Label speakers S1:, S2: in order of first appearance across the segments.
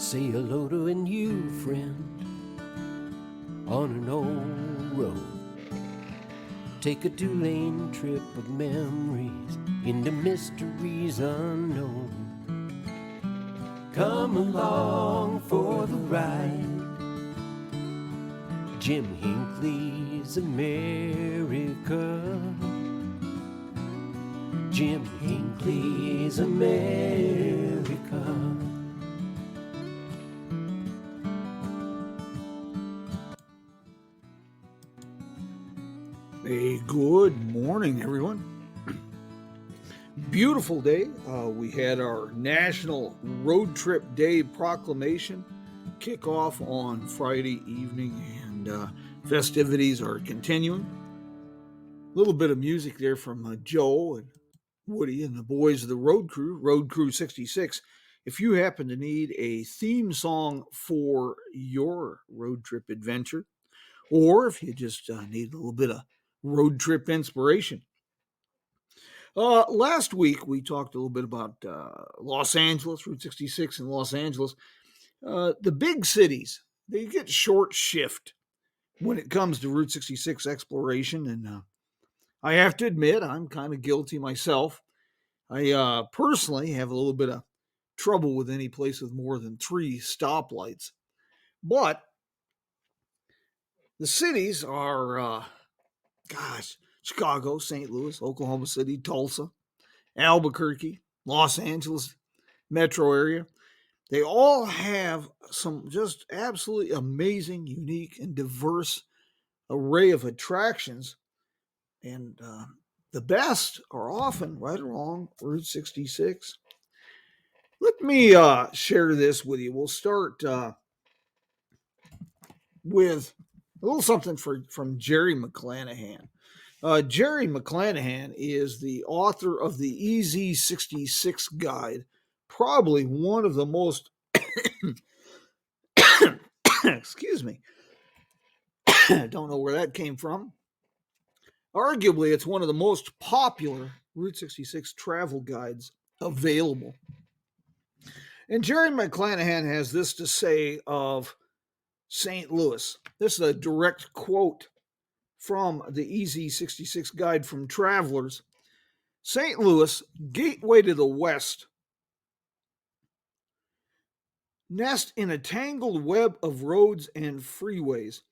S1: Say hello to a new friend on an old road. Take a two-lane trip of memories into mysteries unknown. Come along for the ride. Jim Hinckley's America. Jim Hinckley's America.
S2: A good morning, everyone. Beautiful day. We had our National Road Trip Day proclamation kick off on Friday evening, and festivities are continuing. A little bit of music there from Joe and Woody and the boys of the Road Crew 66. If you happen to need a theme song for your road trip adventure, or if you just need a little bit of road trip inspiration. Last week, we talked a little bit about Los Angeles, Route 66 in Los Angeles. The big cities, they get short shift when it comes to Route 66 exploration. And I have to admit, I'm kind of guilty myself. I personally have a little bit of trouble with any place with more than 3 stoplights. But the cities are, Chicago, St. Louis, Oklahoma City, Tulsa, Albuquerque, Los Angeles metro area. They all have some just absolutely amazing, unique, and diverse array of attractions. And the best are often right along Route 66. Let me share this with you. We'll start with a little something from Jerry McClanahan. Jerry McClanahan is the author of the Edes 66 Guide, probably one of the most, excuse me, don't know where that came from. Arguably, it's one of the most popular Route 66 travel guides available. And Jerry McClanahan has this to say of St. Louis. This is a direct quote from the Edes 66 Guide from Travelers. St. Louis, gateway to the West, nest in a tangled web of roads and freeways.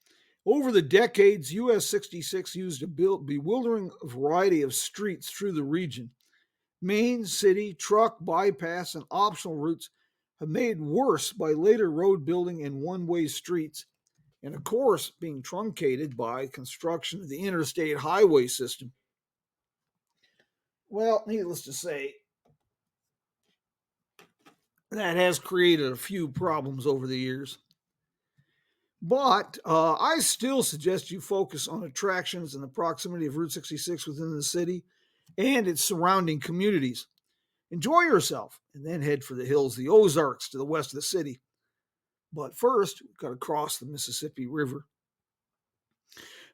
S2: Over the decades, US 66 used a bewildering variety of streets through the region. Main, city, truck, bypass, and optional routes have made worse by later road building and one-way streets, and of course being truncated by construction of the interstate highway system. Well, needless to say, that has created a few problems over the years. But I still suggest you focus on attractions and the proximity of Route 66 within the city and its surrounding communities. Enjoy yourself and then head for the hills, the Ozarks to the west of the city. But first, we've got to cross the Mississippi River.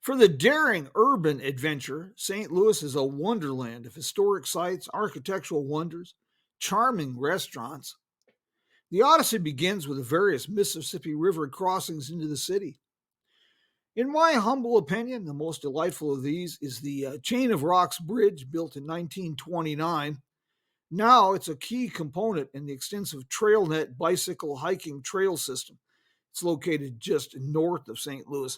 S2: For the daring urban adventure, St. Louis is a wonderland of historic sites, architectural wonders, charming restaurants. The Odyssey begins with the various Mississippi River crossings into the city. In my humble opinion, the most delightful of these is the Chain of Rocks Bridge, built in 1929. Now it's a key component in the extensive TrailNet bicycle hiking trail system. It's located just north of St. Louis.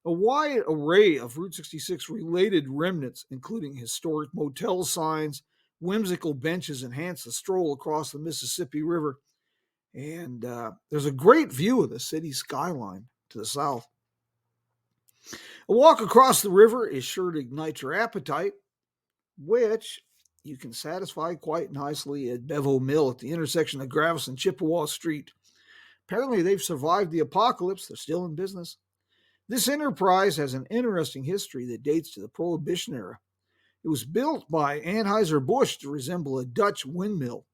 S2: A wide array of Route 66 related remnants, including historic motel signs, whimsical benches, enhance the stroll across the Mississippi River. And there's a great view of the city skyline to the south. A walk across the river is sure to ignite your appetite, which you can satisfy quite nicely at Bevo Mill at the intersection of Gravis and Chippewa Street. Apparently, they've survived the apocalypse. They're still in business. This enterprise has an interesting history that dates to the Prohibition era. It was built by Anheuser-Busch to resemble a Dutch windmill.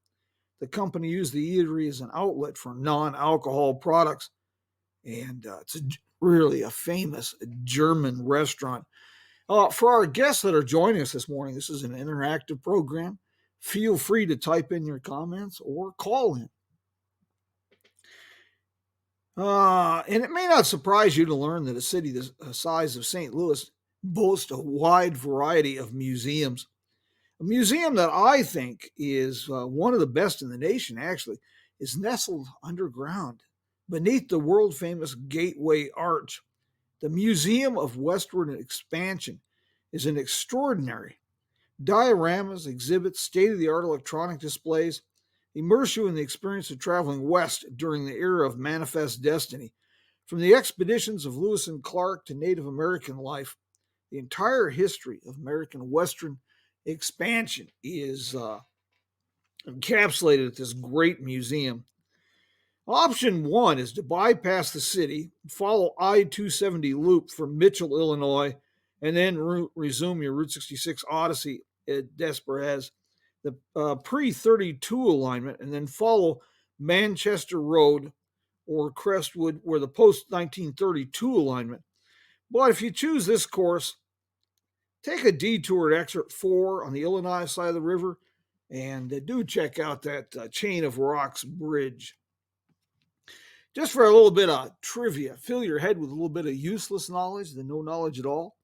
S2: The company used the eatery as an outlet for non-alcohol products, and it's really a famous German restaurant. For our guests that are joining us this morning, this is an interactive program. Feel free to type in your comments or call in. And it may not surprise you to learn that a city the size of St. Louis boasts a wide variety of museums. A museum that I think is one of the best in the nation, actually, is nestled underground beneath the world famous Gateway Arch. The Museum of Westward Expansion is an extraordinary dioramas, exhibits, state of the art electronic displays, immerse you in the experience of traveling west during the era of manifest destiny. From the expeditions of Lewis and Clark to Native American life, the entire history of American Western expansion is encapsulated at this great museum. Option one is to bypass the city, follow I-270 loop from Mitchell, Illinois, and then resume your Route 66 Odyssey at Edes Bridge, the pre-32 alignment, and then follow Manchester Road or Crestwood, where the post-1932 alignment. But if you choose this course, take a detour at Exit 4 on the Illinois side of the river, and do check out that Chain of Rocks Bridge. Just for a little bit of trivia, fill your head with a little bit of useless knowledge than no knowledge at all.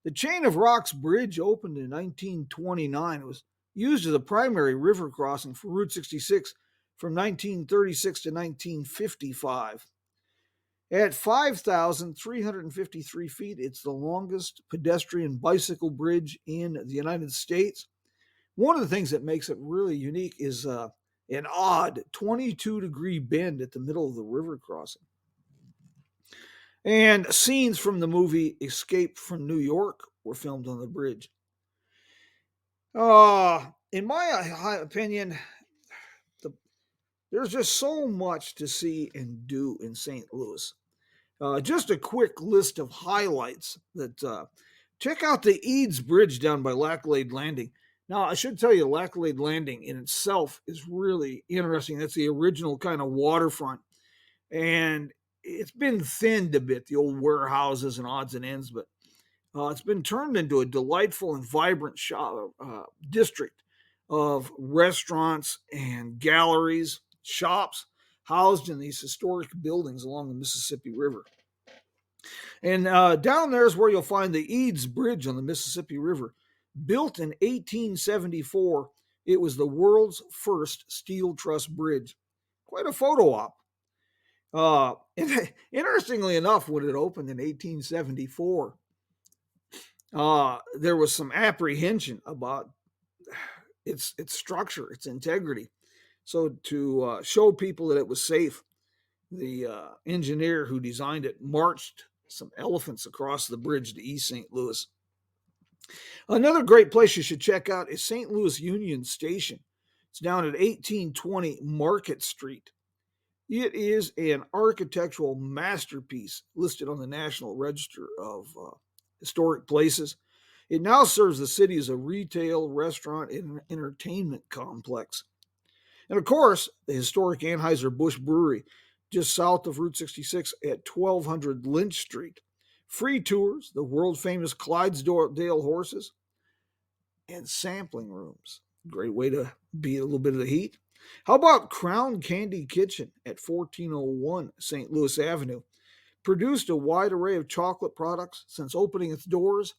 S2: The Chain of Rocks Bridge opened in 1929. It was used as a primary river crossing for Route 66 from 1936 to 1955. At 5,353 feet, it's the longest pedestrian bicycle bridge in the United States. One of the things that makes it really unique is an odd 22-degree bend at the middle of the river crossing. And scenes from the movie Escape from New York were filmed on the bridge. In my opinion, there's just so much to see and do in St. Louis. Just a quick list of highlights that check out the Edes Bridge down by Laclade Landing. Now, I should tell you, Laclade Landing in itself is really interesting. That's the original kind of waterfront. And it's been thinned a bit, the old warehouses and odds and ends, but it's been turned into a delightful and vibrant district of restaurants and galleries, shops, housed in these historic buildings along the Mississippi River. And down there is where you'll find the Edes Bridge on the Mississippi River. Built in 1874, it was the world's first steel truss bridge. Quite a photo op. Interestingly enough, when it opened in 1874, there was some apprehension about its structure, its integrity. So to show people that it was safe, the engineer who designed it marched some elephants across the bridge to East St. Louis. Another great place you should check out is St. Louis Union Station. It's down at 1820 Market Street. It is an architectural masterpiece listed on the National Register of Historic Places. It now serves the city as a retail, restaurant, and entertainment complex. And of course, the historic Anheuser-Busch Brewery, just south of Route 66 at 1200 Lynch Street. Free tours, the world-famous Clydesdale horses, and sampling rooms. Great way to beat a little bit of the heat. How about Crown Candy Kitchen at 1401 St. Louis Avenue? Produced a wide array of chocolate products since opening its doors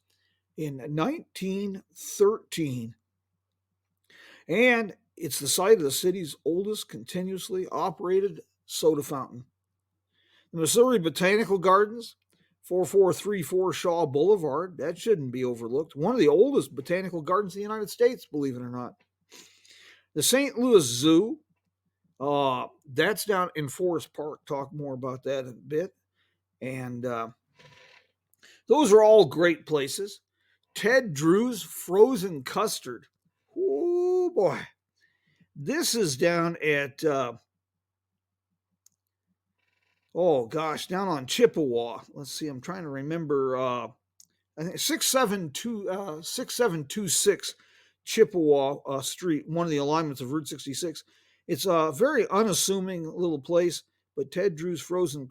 S2: in 1913. And it's the site of the city's oldest continuously operated soda fountain. The Missouri Botanical Gardens, 4434 Shaw Boulevard, that shouldn't be overlooked. One of the oldest botanical gardens in the United States, believe it or not. The St. Louis Zoo, that's down in Forest Park. Talk more about that in a bit. And those are all great places. Ted Drew's Frozen Custard. Oh, boy. This is down at, down on Chippewa. Let's see, I'm trying to remember. I think 6726 Chippewa Street, one of the alignments of Route 66. It's a very unassuming little place, but Ted Drew's Frozen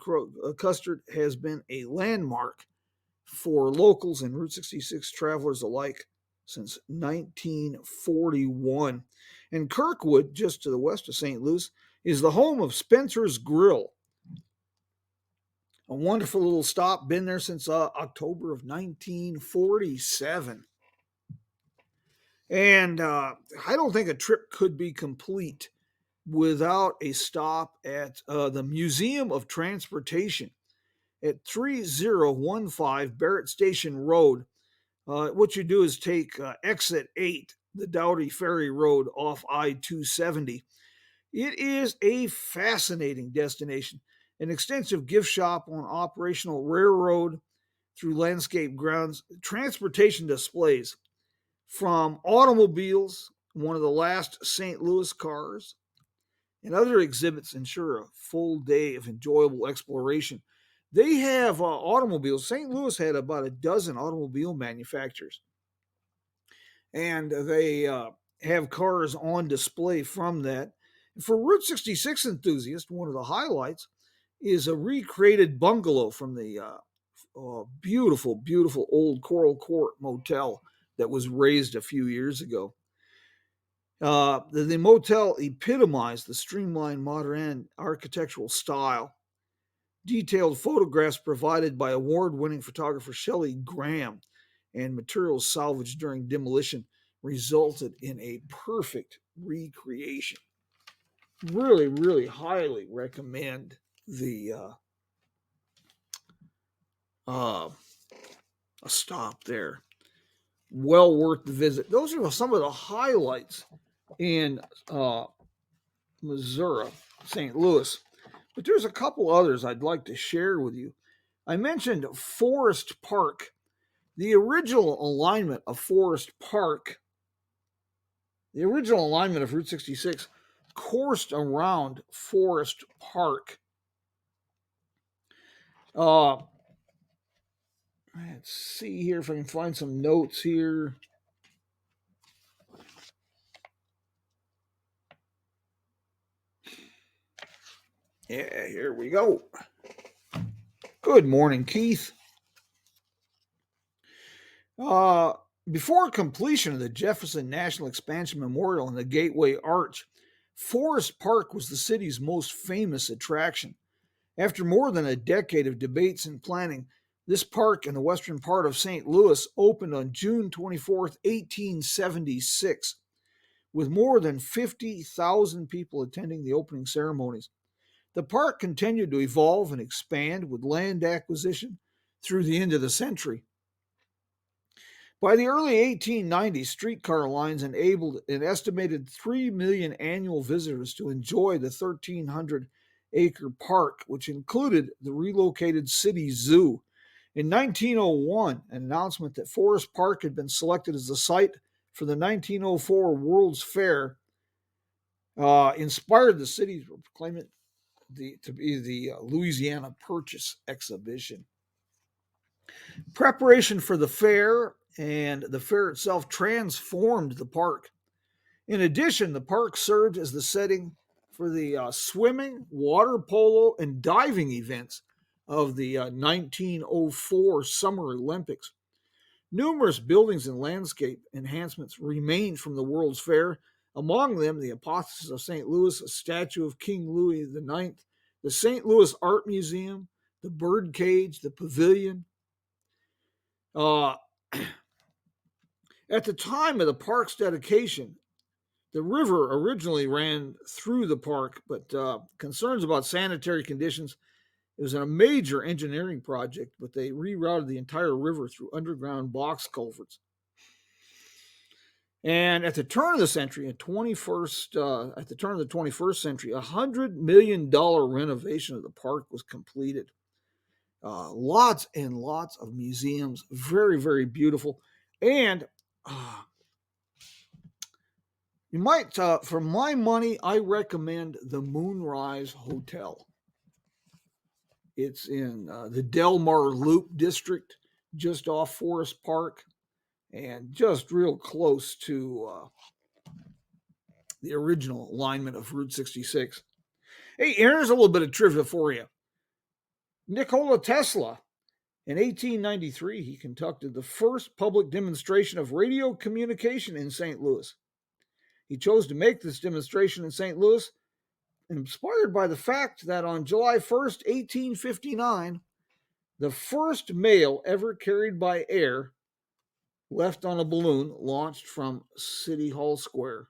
S2: Custard has been a landmark for locals and Route 66 travelers alike since 1941. And Kirkwood, just to the west of St. Louis, is the home of Spencer's Grill. A wonderful little stop. Been there since October of 1947. And I don't think a trip could be complete without a stop at the Museum of Transportation at 3015 Barrett Station Road. What you do is take exit 8, the Doughty Ferry Road off I-270. It is a fascinating destination, an extensive gift shop on operational railroad through landscape grounds, transportation displays from automobiles, one of the last St. Louis cars, and other exhibits ensure a full day of enjoyable exploration. They have automobiles. St. Louis had about a dozen automobile manufacturers, and they have cars on display from that. For Route 66 enthusiasts, one of the highlights is a recreated bungalow from the beautiful, beautiful old Coral Court Motel that was raised a few years ago. The motel epitomized the streamlined modern architectural style. Detailed photographs provided by award-winning photographer Shelley Graham and materials salvaged during demolition resulted in a perfect recreation. Really, really highly recommend the a stop there. Well worth the visit. Those are some of the highlights in Missouri, St. Louis. But there's a couple others I'd like to share with you. I mentioned Forest Park. The original alignment of Forest Park, the original alignment of Route 66 coursed around Forest Park. Let's see here if I can find some notes here. Yeah, here we go. Good morning, Keith. Before completion of the Jefferson National Expansion Memorial and the Gateway Arch, Forest Park was the city's most famous attraction. After more than a decade of debates and planning, this park in the western part of St. Louis opened on June 24th, 1876, with more than 50,000 people attending the opening ceremonies. The park continued to evolve and expand with land acquisition through the end of the century. By the early 1890s, streetcar lines enabled an estimated 3 million annual visitors to enjoy the 1,300-acre park, which included the relocated city zoo. In 1901, an announcement that Forest Park had been selected as the site for the 1904 World's Fair inspired the city to proclaim it to be the Louisiana Purchase Exhibition. Preparation for the fair and the fair itself transformed the park. In addition, the park served as the setting for the swimming, water polo, and diving events of the 1904 Summer Olympics. Numerous buildings and landscape enhancements remained from the World's Fair, among them the Apotheosis of St. Louis, a statue of King Louis IX, the St. Louis Art Museum, the birdcage, the pavilion. At the time of the park's dedication, the river originally ran through the park, but concerns about sanitary conditions, it was a major engineering project, but they rerouted the entire river through underground box culverts. And at the turn of the century, at the turn of the 21st century, $100 million renovation of the park was completed. Lots and lots of museums, very, very beautiful. And you might, for my money, I recommend the Moonrise Hotel. It's in the Delmar Loop district, just off Forest Park, and just real close to the original alignment of Route 66. Hey, here's a little bit of trivia for you. Nikola Tesla, in 1893, he conducted the first public demonstration of radio communication in St. Louis. He chose to make this demonstration in St. Louis, inspired by the fact that on July 1st, 1859, the first mail ever carried by air left on a balloon launched from City Hall Square.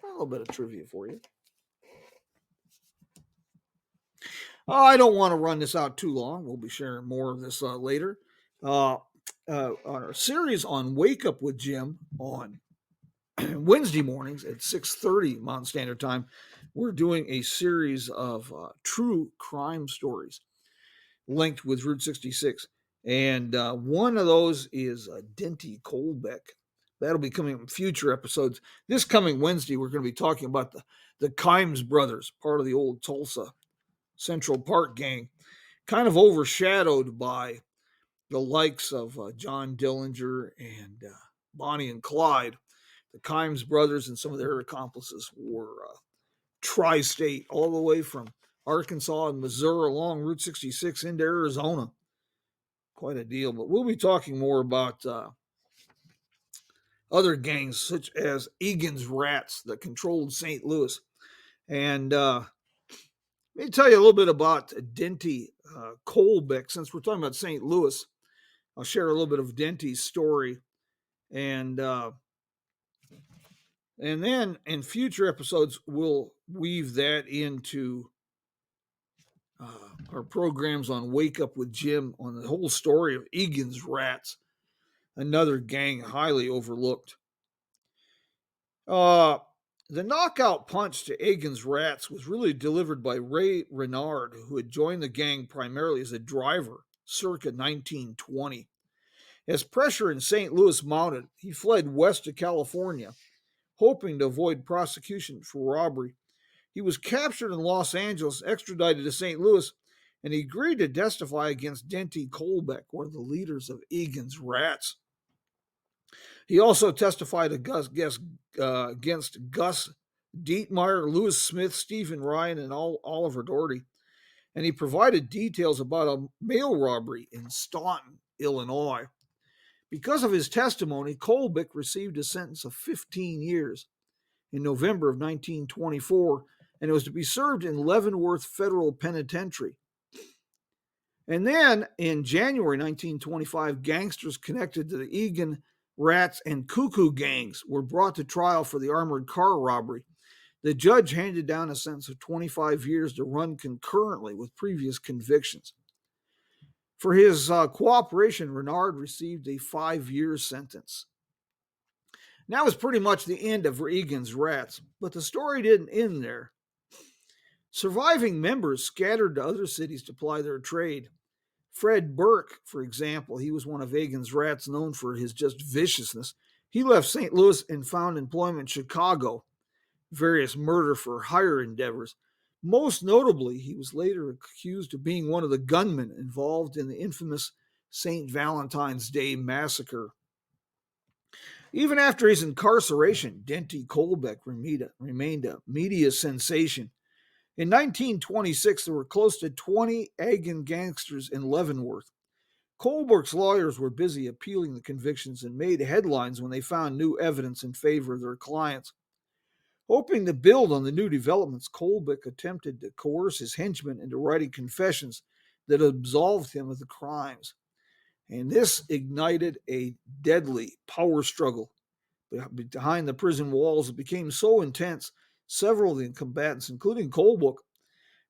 S2: A little bit of trivia for you. I don't want to run this out too long. We'll be sharing more of this later. On our series on Wake Up with Jim on Wednesday mornings at 6:30 Mountain Standard Time, we're doing a series of true crime stories linked with Route 66. And one of those is Denty Colbeck. That'll be coming in future episodes. This coming Wednesday, we're going to be talking about the Kymes Brothers, part of the old Tulsa Central Park gang, kind of overshadowed by the likes of John Dillinger and Bonnie and Clyde. The Kymes brothers and some of their accomplices were tri-state, all the way from Arkansas and Missouri along Route 66 into Arizona. Quite a deal. But we'll be talking more about other gangs such as Egan's Rats that controlled St. Louis. And let me tell you a little bit about Denty Colbeck. Since we're talking about St. Louis, I'll share a little bit of Denty's story. And then in future episodes, we'll weave that into our programs on Wake Up with Jim on the whole story of Egan's Rats, another gang highly overlooked. The knockout punch to Egan's Rats was really delivered by Ray Renard, who had joined the gang primarily as a driver circa 1920. As pressure in St. Louis mounted, he fled west to California, hoping to avoid prosecution for robbery. He was captured in Los Angeles, extradited to St. Louis, and he agreed to testify against Denty Colbeck, one of the leaders of Egan's Rats. He also testified against Gus Dietmeyer, Louis Smith, Stephen Ryan, and Oliver Doherty, and he provided details about a mail robbery in Staunton, Illinois. Because of his testimony, Colbeck received a sentence of 15 years in November of 1924, and it was to be served in Leavenworth Federal Penitentiary. And then in January 1925, gangsters connected to the Egan Rats and Cuckoo gangs were brought to trial for the armored car robbery. The judge handed down a sentence of 25 years to run concurrently with previous convictions. For his cooperation, Renard received a 5-year sentence. And that was pretty much the end of Egan's Rats, but the story didn't end there. Surviving members scattered to other cities to ply their trade. Fred Burke, for example, he was one of Egan's Rats known for his just viciousness. He left St. Louis and found employment in Chicago, various murder for hire endeavors. Most notably, he was later accused of being one of the gunmen involved in the infamous St. Valentine's Day massacre. Even after his incarceration, Denty Colbeck remained a media sensation. In 1926, there were close to 20 Egan gangsters in Leavenworth. Colbeck's lawyers were busy appealing the convictions and made headlines when they found new evidence in favor of their clients. Hoping to build on the new developments, Colbeck attempted to coerce his henchmen into writing confessions that absolved him of the crimes. And this ignited a deadly power struggle behind the prison walls. It became so intense, several of the combatants, including Colbeck,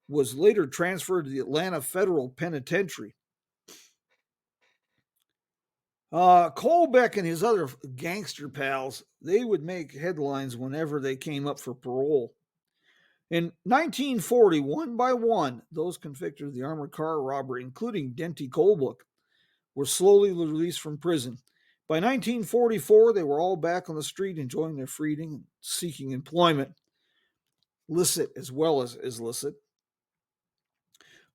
S2: was later transferred to the Atlanta Federal Penitentiary. Colbeck and his other gangster pals, they would make headlines whenever they came up for parole. In 1940, one by one, those convicted of the armored car robbery, including Denty Colbeck, were slowly released from prison. By 1944, they were all back on the street enjoying their freedom and seeking employment, licit as well as illicit.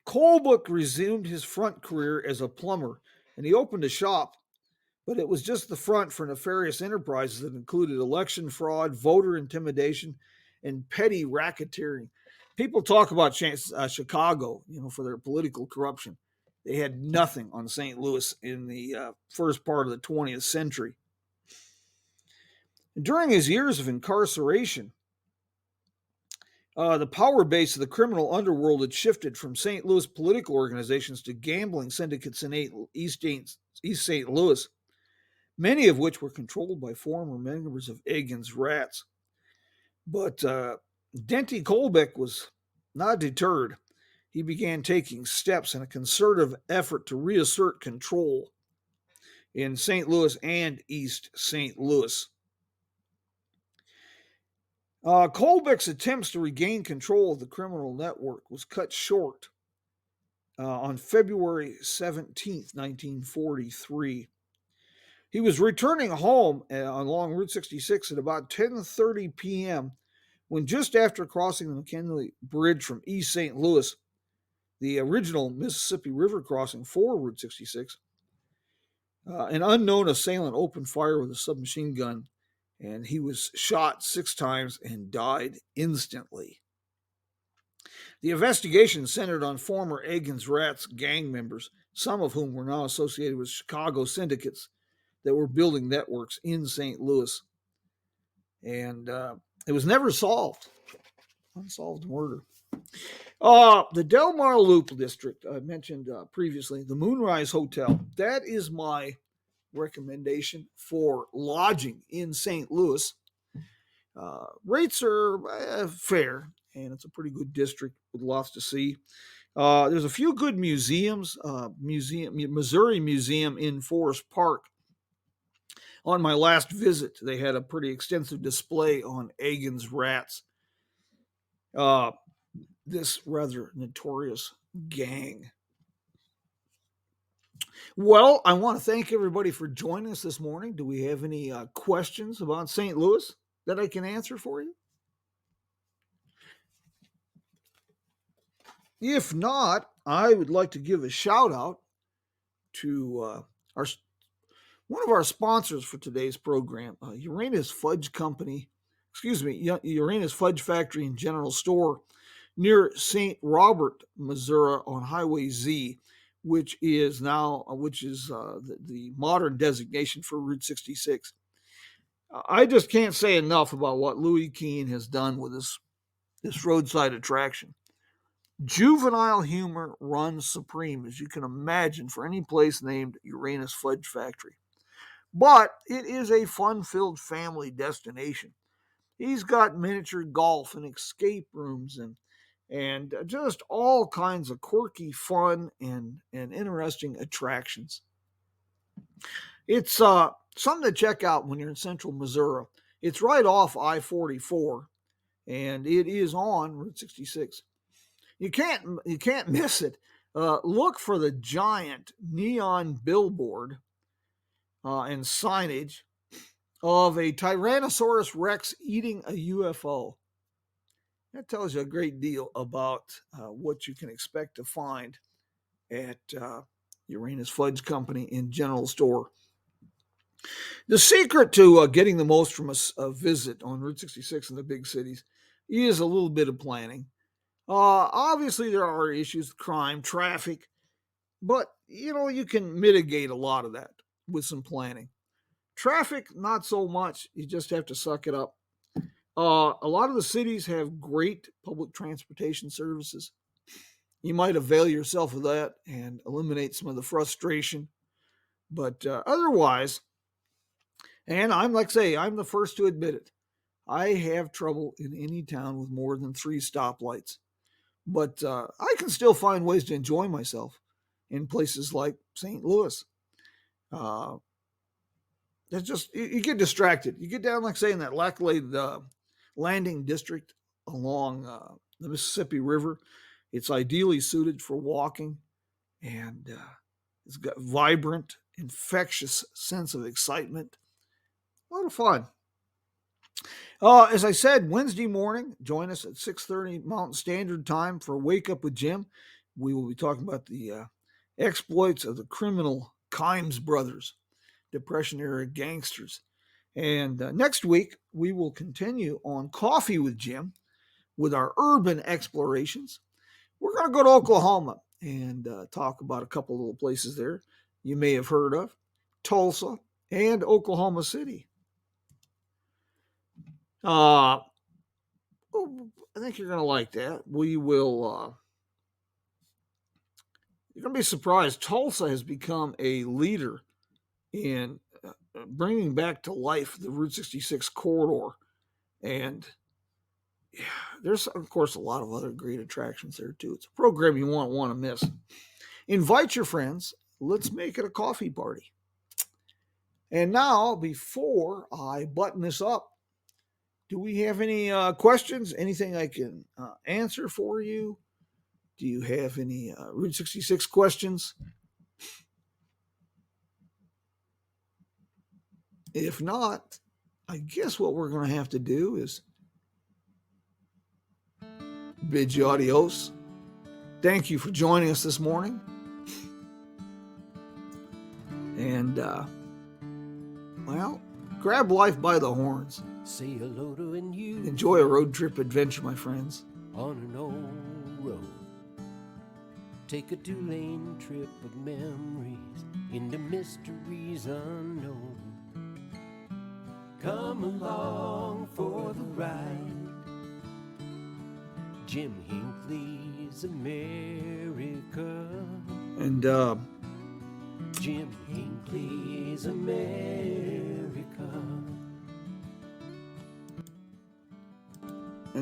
S2: Colbeck resumed his front career as a plumber, and he opened a shop. But it was just the front for nefarious enterprises that included election fraud, voter intimidation, and petty racketeering. People talk about Chicago, for their political corruption. They had nothing on St. Louis in the first part of the 20th century. During his years of incarceration, The power base of the criminal underworld had shifted from St. Louis political organizations to gambling syndicates in East St. Louis, many of which were controlled by former members of Eids Rats. But Denty Colbeck was not deterred. He began taking steps in a concerted effort to reassert control in St. Louis and East St. Louis. Colbeck's attempts to regain control of the criminal network was cut short on February 17th, 1943. He was returning home along Route 66 at about 10:30 p.m. when, just after crossing the McKinley Bridge from East St. Louis, the original Mississippi River crossing for Route 66, an unknown assailant opened fire with a submachine gun, and he was shot 6 times and died instantly. The investigation centered on former Eids Rats gang members, some of whom were now associated with Chicago syndicates that were building networks in St. Louis. And it was never solved. Unsolved murder. The Del Mar Loop District, I mentioned previously, the Moonrise Hotel, that is my recommendation for lodging in St. Louis. Rates are fair, and it's a pretty good district with lots to see. There's a few good museums. Missouri Museum in Forest Park. On my last visit, they had a pretty extensive display on Eids Rats, this rather notorious gang. Well, I want to thank everybody for joining us this morning. Do we have any questions about St. Louis that I can answer for you? If not, I would like to give a shout out to one of our sponsors for today's program, Uranus Fudge Factory and General Store near St. Robert, Missouri on Highway Z, which is the modern designation for Route 66. I just can't say enough about what Louis Keene has done with this roadside attraction. Juvenile humor runs supreme, as you can imagine, for any place named Uranus Fudge Factory. But it is a fun-filled family destination. He's got miniature golf and escape rooms and just all kinds of quirky, fun, and interesting attractions. It's something to check out when you're in central Missouri. It's right off I-44, and it is on Route 66. You can't miss it. Look for the giant neon billboard and signage of a Tyrannosaurus Rex eating a UFO. That tells you a great deal about what you can expect to find at Uranus Fudge Company and General Store. The secret to getting the most from a visit on Route 66 in the big cities is a little bit of planning. Obviously, there are issues, crime, traffic, but you can mitigate a lot of that with some planning. Traffic, not so much. You just have to suck it up. A lot of the cities have great public transportation services. You might avail yourself of that and eliminate some of the frustration. But otherwise, and I'm the first to admit it, I have trouble in any town with more than 3 stoplights. But I can still find ways to enjoy myself in places like St. Louis. It's just, you get distracted. You get down, in that Laclade Landing District along the Mississippi River. It's ideally suited for walking, and it's got vibrant, infectious sense of excitement. A lot of fun. As I said, Wednesday morning, join us at 6:30 Mountain Standard Time for Wake Up with Jim. We will be talking about the exploits of the criminal Kymes Brothers, Depression-era gangsters. And next week, we will continue on Coffee with Jim with our urban explorations. We're going to go to Oklahoma and talk about a couple little places there you may have heard of, Tulsa and Oklahoma City. Oh, I think you're going to like that. We will. You're going to be surprised. Tulsa has become a leader in bringing back to life the Route 66 corridor. And yeah, there's, of course, a lot of other great attractions there, too. It's a program you won't want to miss. Invite your friends. Let's make it a coffee party. And now, before I button this up, do we have any questions? Anything I can answer for you? Do you have any Route 66 questions? If not, I guess what we're going to have to do is bid you adios. Thank you for joining us this morning. And, well, grab life by the horns.
S1: Say hello to a new
S2: Enjoy a road trip adventure, my friends.
S1: on an old road. Take a 2-lane trip of memories into mysteries unknown. Come along for the ride. Jim Hinckley's America.
S2: And
S1: Jim Hinckley's America.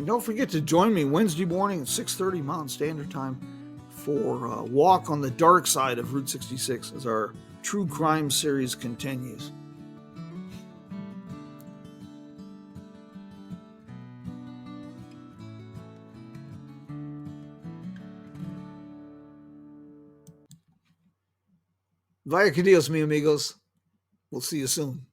S2: don't forget to join me Wednesday morning at 6:30 Mountain Standard Time for a walk on the dark side of Route 66 as our true crime series continues. Vaya que Dios, mi amigos. We'll see you soon.